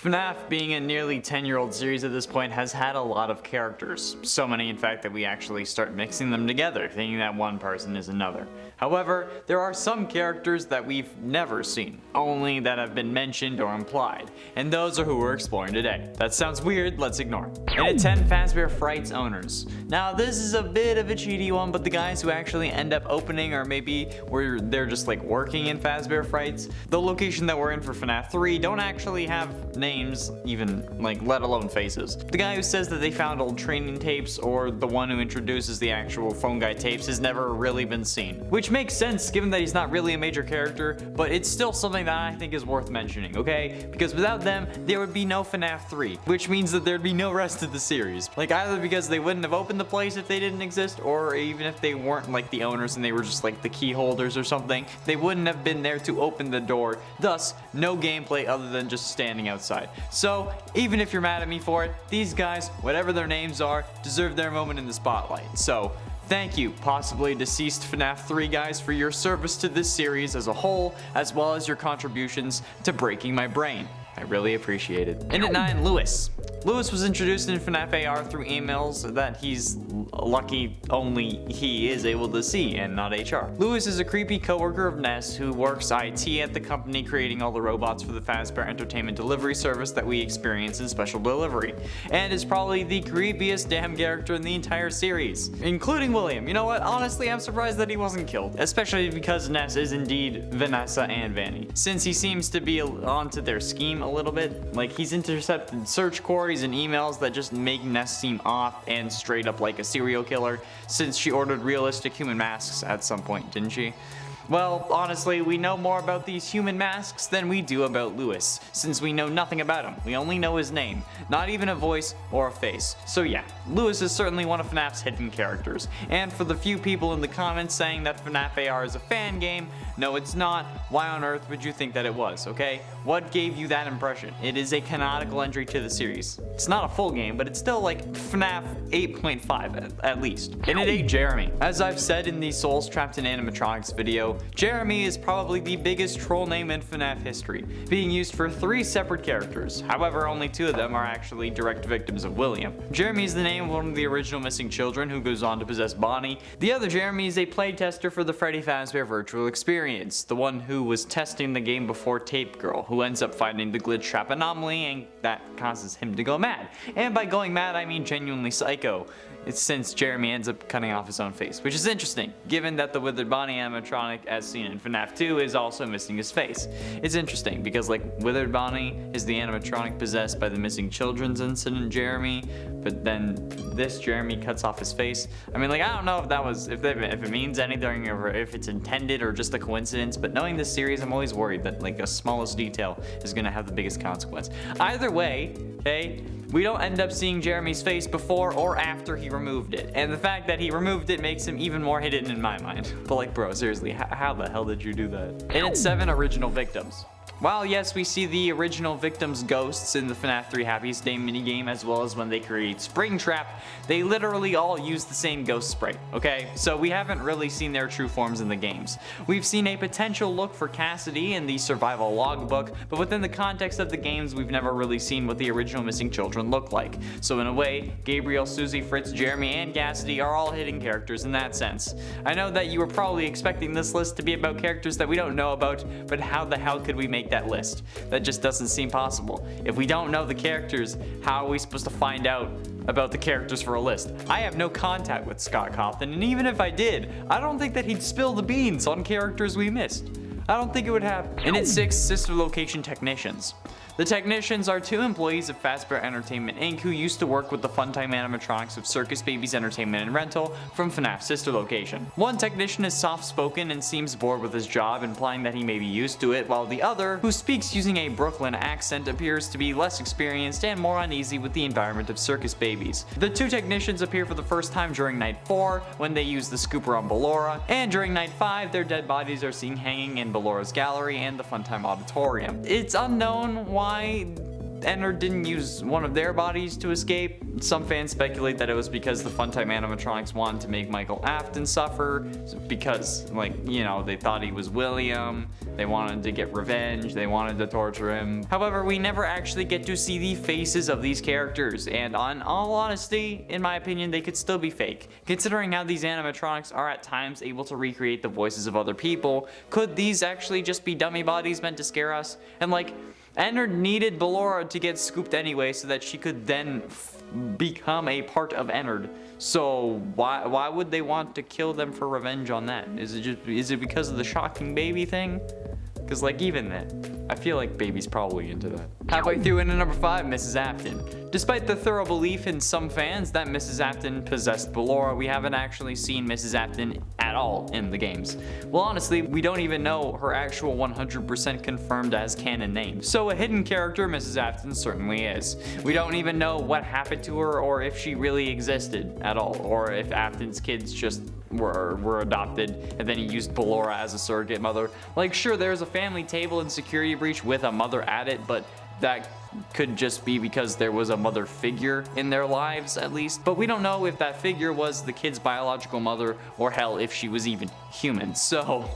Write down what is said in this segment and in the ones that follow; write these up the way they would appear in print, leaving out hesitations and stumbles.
FNAF, being a nearly 10-year-old series at this point, has had a lot of characters. So many, in fact, that we actually start mixing them together, thinking that one person is another. However, there are some characters that we've never seen, only that have been mentioned or implied, and those are who we're exploring today. That sounds weird, let's ignore it. And at 10, Fazbear Frights owners. Now, this is a bit of a cheaty one, but the guys who actually end up opening, or maybe where they're just like working in Fazbear Frights, the location that we're in for FNAF 3 don't actually have names, even like let alone faces. The guy who says that they found old training tapes, or the one who introduces the actual phone guy tapes, has never really been seen. Which makes sense given that he's not really a major character, but it's still something that I think is worth mentioning, okay? Because without them, there would be no FNAF 3, which means that there'd be no rest of the series. Like either because they wouldn't have opened the place if they didn't exist, or even if they weren't like the owners and they were just like the key holders or something, they wouldn't have been there to open the door, thus no gameplay other than just standing outside. So even if you're mad at me for it, these guys, whatever their names are, deserve their moment in the spotlight. So thank you, possibly deceased FNAF 3 guys, for your service to this series as a whole, as well as your contributions to breaking my brain. I really appreciate it. And at 9, Lewis. Lewis was introduced in FNAF AR through emails that he's lucky only he is able to see and not HR. Lewis is a creepy coworker of Ness who works IT at the company creating all the robots for the Fazbear Entertainment delivery service that we experience in Special Delivery, and is probably the creepiest damn character in the entire series, including William. You know what, honestly I'm surprised that he wasn't killed, especially because Ness is indeed Vanessa and Vanny, since he seems to be onto their scheme a little bit. Like he's intercepted search queries and emails that just make Ness seem off and straight up like a serial killer, since she ordered realistic human masks at some point, didn't she? Well, honestly, we know more about these human masks than we do about Lewis, since we know nothing about him. We only know his name, not even a voice or a face. So yeah, Lewis is certainly one of FNAF's hidden characters. And for the few people in the comments saying that FNAF AR is a fan game, no it's not. Why on earth would you think that it was, okay? What gave you that impression? It is a canonical entry to the series. It's not a full game, but it's still like FNAF 8.5 at least. And at 8, Jeremy. As I've said in the Souls Trapped in Animatronics video, Jeremy is probably the biggest troll name in FNAF history, being used for 3 separate characters. However, only 2 of them are actually direct victims of William. Jeremy is the name of one of the original missing children who goes on to possess Bonnie. The other Jeremy is a playtester for the Freddy Fazbear virtual experience, the one who was testing the game before Tape Girl, who ends up finding the glitch trap anomaly, and that causes him to go mad. And by going mad, I mean genuinely psycho. It's since Jeremy ends up cutting off his own face, which is interesting, given that the Withered Bonnie animatronic, as seen in FNAF 2, is also missing his face. It's interesting, because like Withered Bonnie is the animatronic possessed by the missing children's incident Jeremy, but then this Jeremy cuts off his face. I mean, like, I don't know if that was, if it means anything, or if it's intended or just a coincidence, but knowing this series, I'm always worried that like a smallest detail is gonna have the biggest consequence. Either way, okay, we don't end up seeing Jeremy's face before or after he removed it, and the fact that he removed it makes him even more hidden in my mind. But like, bro, seriously, how the hell did you do that? And at 7, original victims. While yes, we see the original victims' ghosts in the FNAF 3 Happiest Day minigame, as well as when they create Springtrap, they literally all use the same ghost sprite, okay? So we haven't really seen their true forms in the games. We've seen a potential look for Cassidy in the survival logbook, but within the context of the games, we've never really seen what the original missing children look like. So in a way, Gabriel, Susie, Fritz, Jeremy, and Cassidy are all hidden characters in that sense. I know that you were probably expecting this list to be about characters that we don't know about, but how the hell could we make that list? That just doesn't seem possible. If we don't know the characters, how are we supposed to find out about the characters for a list? I have no contact with Scott Cawthon, and even if I did, I don't think that he'd spill the beans on characters we missed. I don't think it would happen. And at 6, sister location technicians. The technicians are 2 employees of Fazbear Entertainment Inc. who used to work with the Funtime animatronics of Circus Babies Entertainment and Rental from FNAF's sister location. One technician is soft-spoken and seems bored with his job, implying that he may be used to it, while the other, who speaks using a Brooklyn accent, appears to be less experienced and more uneasy with the environment of Circus Babies. The 2 technicians appear for the first time during Night 4, when they use the scooper on Ballora, and during Night 5, their dead bodies are seen hanging in Ballora's gallery and the Funtime auditorium. It's unknown why Ennard didn't use one of their bodies to escape. Some fans speculate that it was because the Funtime animatronics wanted to make Michael Afton suffer, because, like, you know, they thought he was William, they wanted to get revenge, they wanted to torture him. However, we never actually get to see the faces of these characters, and on all honesty, in my opinion, they could still be fake. Considering how these animatronics are at times able to recreate the voices of other people, could these actually just be dummy bodies meant to scare us? And like, Ennard needed Ballora to get scooped anyway so that she could then become a part of Ennard. So why would they want to kill them for revenge on that? Is it because of the shocking baby thing? Because like even then, I feel like baby's probably into that. Halfway through into number 5, Mrs. Afton. Despite the thorough belief in some fans that Mrs. Afton possessed Ballora, we haven't actually seen Mrs. Afton at all in the games. Well, honestly, we don't even know her actual 100% confirmed as canon name. So a hidden character Mrs. Afton certainly is. We don't even know what happened to her or if she really existed at all, or if Afton's kids just were adopted and then he used Ballora as a surrogate mother. Like, sure, there's a family table in Security Breach with a mother at it, but that could just be because there was a mother figure in their lives, at least. But we don't know if that figure was the kid's biological mother, or hell, if she was even human. So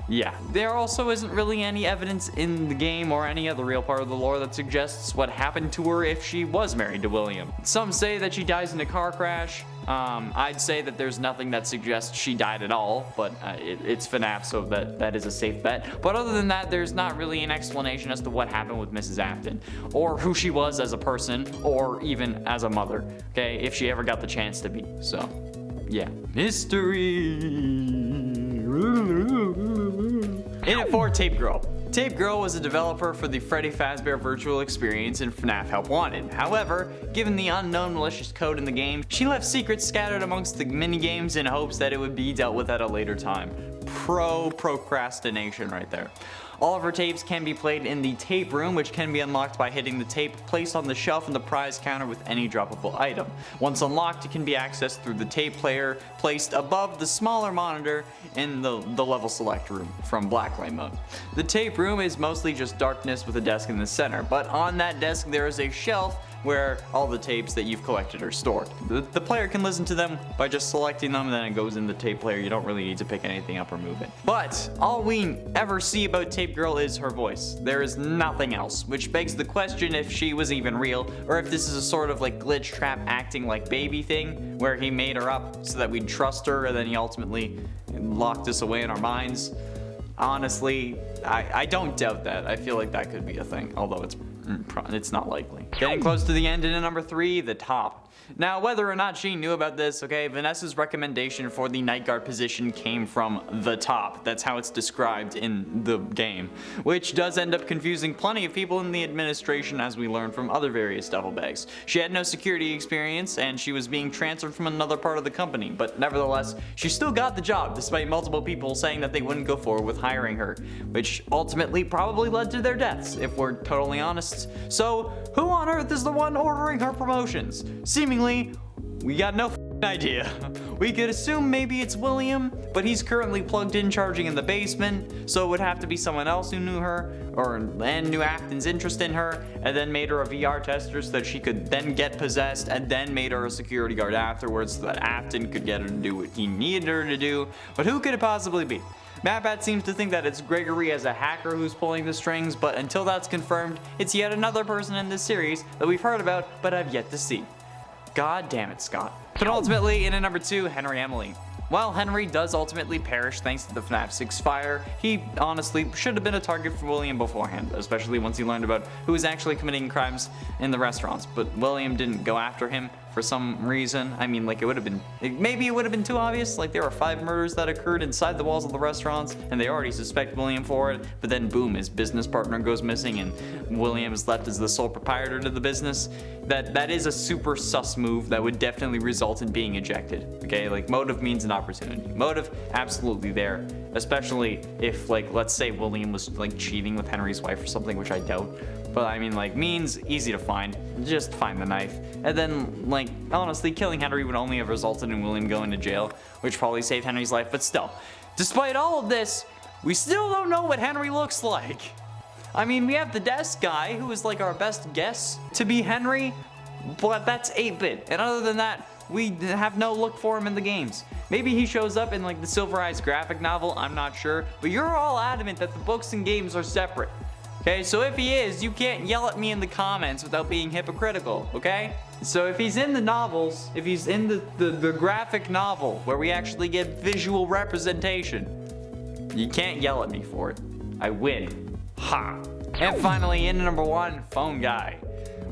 yeah, there also isn't really any evidence in the game or any other real part of the lore that suggests what happened to her if she was married to William. Some say that she dies in a car crash. I'd say that there's nothing that suggests she died at all, but it's FNAF, so that is a safe bet. But other than that, there's not really an explanation as to what happened with Mrs. Afton, or who she was as a person, or even as a mother, okay, if she ever got the chance to be. So yeah, mystery. In at 4, Tape Girl. Tape Girl was a developer for the Freddy Fazbear virtual experience in FNAF Help Wanted. However, given the unknown malicious code in the game, she left secrets scattered amongst the minigames in hopes that it would be dealt with at a later time. Procrastination right there. All of her tapes can be played in the tape room, which can be unlocked by hitting the tape placed on the shelf in the prize counter with any droppable item. Once unlocked, it can be accessed through the tape player placed above the smaller monitor in the level select room from blacklight mode. The tape room is mostly just darkness with a desk in the center, but on that desk there is a shelf where all the tapes that you've collected are stored. The player can listen to them by just selecting them, and then it goes in the tape player. You don't really need to pick anything up or move it. But all we ever see about Tape Girl is her voice. There is nothing else, which begs the question if she was even real, or if this is a sort of like glitch trap acting like baby thing, where he made her up so that we'd trust her, and then he ultimately locked us away in our minds. Honestly, I don't doubt that. I feel like that could be a thing, although it's not likely. Getting close to the end in number 3, the top. Now, whether or not she knew about this, okay, Vanessa's recommendation for the night guard position came from the top. That's how it's described in the game, which does end up confusing plenty of people in the administration, as we learned from other various duffel bags. She had no security experience, and she was being transferred from another part of the company, but nevertheless, she still got the job, despite multiple people saying that they wouldn't go forward with hiring her, which ultimately probably led to their deaths, if we're totally honest. So, who on earth is the one ordering her promotions? Seemingly, we got no idea. We could assume maybe it's William, but he's currently plugged in charging in the basement, so it would have to be someone else who knew her, and knew Afton's interest in her, and then made her a VR tester so that she could then get possessed, and then made her a security guard afterwards so that Afton could get her to do what he needed her to do. But who could it possibly be? Matpat seems to think that it's Gregory as a hacker who's pulling the strings, but until that's confirmed, it's yet another person in this series that we've heard about but have yet to see. God damn it, Scott. But ultimately, in at number 2, Henry Emily. While Henry does ultimately perish thanks to the FNAF 6 fire, he honestly should have been a target for William beforehand, especially once he learned about who was actually committing crimes in the restaurants. But William didn't go after him for some reason. I mean, like, maybe it would have been too obvious. Like, there were 5 murders that occurred inside the walls of the restaurants, and they already suspect William for it, but then boom, his business partner goes missing, and William is left as the sole proprietor to the business. That is a super sus move that would definitely result in being ejected, okay? Like, motive means an opportunity. Motive, absolutely there, especially if, like, let's say William was, like, cheating with Henry's wife or something, which I doubt. But I mean, like, means easy to find. Just find the knife. And then, like, honestly, killing Henry would only have resulted in William going to jail, which probably saved Henry's life. But still, despite all of this, we still don't know what Henry looks like. I mean, we have the desk guy, who is like our best guess to be Henry, but that's 8-bit. And other than that, we have no look for him in the games. Maybe he shows up in like the Silver Eyes graphic novel, I'm not sure. But you're all adamant that the books and games are separate. Okay, so if he is, you can't yell at me in the comments without being hypocritical, okay? So if he's in the novels, if he's in the graphic novel where we actually get visual representation, you can't yell at me for it. I win. Ha! And finally, in number 1, Phone Guy.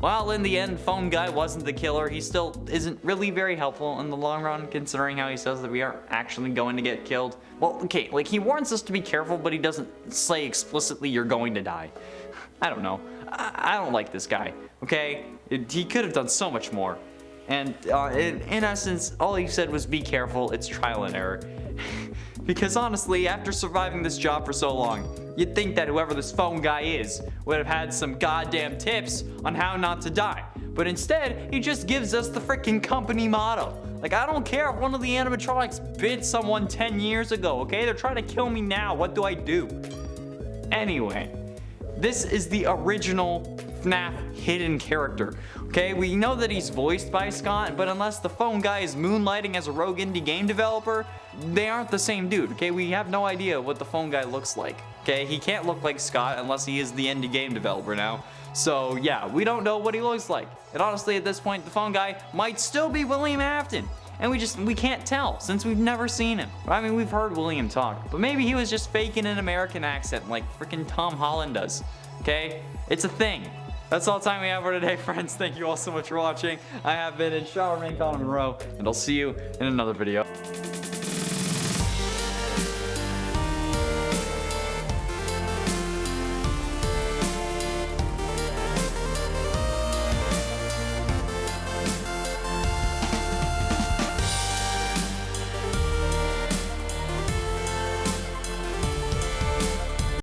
Well, in the end, Phone Guy wasn't the killer. He still isn't really very helpful in the long run, considering how he says that we aren't actually going to get killed. Well, okay, like he warns us to be careful, but he doesn't say explicitly you're going to die. I don't know. I don't like this guy, okay? He could have done so much more. And in essence, all he said was be careful, it's trial and error. Because honestly, after surviving this job for so long, you'd think that whoever this Phone Guy is would have had some goddamn tips on how not to die. But instead, he just gives us the freaking company motto. Like, I don't care if one of the animatronics bit someone 10 years ago, okay? They're trying to kill me now. What do I do? Anyway, this is the original FNAF hidden character. Okay, we know that he's voiced by Scott, but unless the Phone Guy is moonlighting as a rogue indie game developer, they aren't the same dude, okay? We have no idea what the Phone Guy looks like, okay? He can't look like Scott unless he is the indie game developer now. So yeah, we don't know what he looks like. And honestly, at this point, the Phone Guy might still be William Afton. And we can't tell since we've never seen him. I mean, we've heard William talk, but maybe he was just faking an American accent like freaking Tom Holland does, okay? It's a thing. That's all the time we have for today, friends. Thank you all so much for watching. I have been in Showerman Connor Monroe, and I'll see you in another video.